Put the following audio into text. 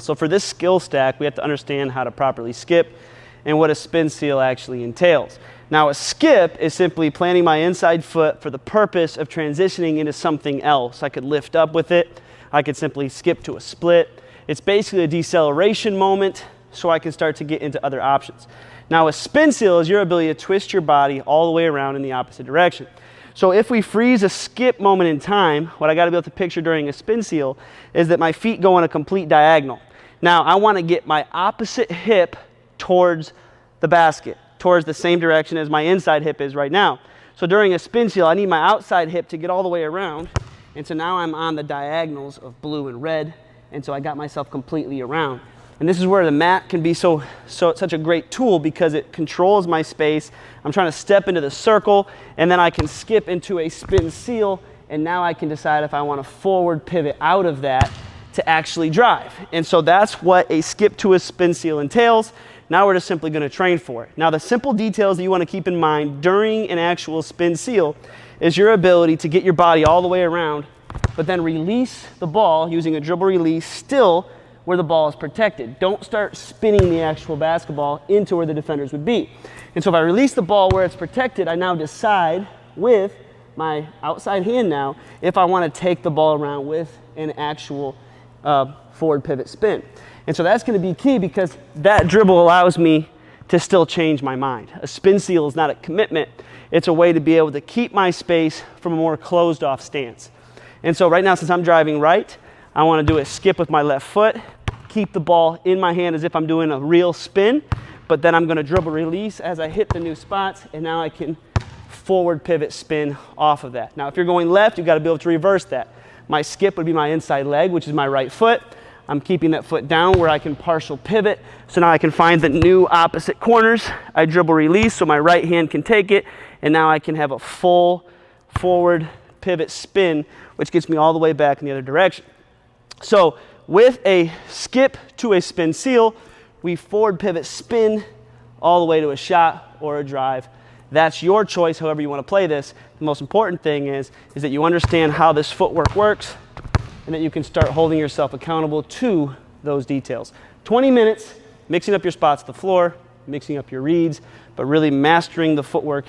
So for this skill stack, we have to understand how to properly skip and what a spin seal actually entails. Now a skip is simply planting my inside foot for the purpose of transitioning into something else. I could lift up with it. I could simply skip to a split. It's basically a deceleration moment so I can start to get into other options. Now a spin seal is your ability to twist your body all the way around in the opposite direction. So if we freeze a skip moment in time, what I got to be able to picture during a spin seal is that my feet go in a complete diagonal. Now I want to get my opposite hip towards the basket, towards the same direction as my inside hip is right now. So during a spin seal, I need my outside hip to get all the way around. And so now I'm on the diagonals of blue and red. And so I got myself completely around. And this is where the mat can be such a great tool because it controls my space. I'm trying to step into the circle, and then I can skip into a spin seal, and now I can decide if I want to forward pivot out of that to actually drive. And so that's what a skip to a spin seal entails. Now we're just simply going to train for it. Now the simple details that you want to keep in mind during an actual spin seal is your ability to get your body all the way around, but then release the ball using a dribble release still where the ball is protected. Don't start spinning the actual basketball into where the defenders would be. And so if I release the ball where it's protected, I now decide with my outside hand now if I want to take the ball around with an actual forward pivot spin. And so that's going to be key because that dribble allows me to still change my mind. A spin seal is not a commitment. It's a way to be able to keep my space from a more closed off stance. And so right now, since I'm driving right, I want to do a skip with my left foot, keep the ball in my hand as if I'm doing a real spin, but then I'm going to dribble release as I hit the new spots, and now I can forward pivot spin off of that. Now if you're going left, you've got to be able to reverse that. My skip would be my inside leg, which is my right foot. I'm keeping that foot down where I can partial pivot, so now I can find the new opposite corners. I dribble release so my right hand can take it, and now I can have a full forward pivot spin, which gets me all the way back in the other direction. So with a skip to a spin seal, we forward pivot spin all the way to a shot or a drive. That's your choice, however you want to play this. The most important thing is that you understand how this footwork works and that you can start holding yourself accountable to those details. 20 minutes, mixing up your spots to the floor, mixing up your reads, but really mastering the footwork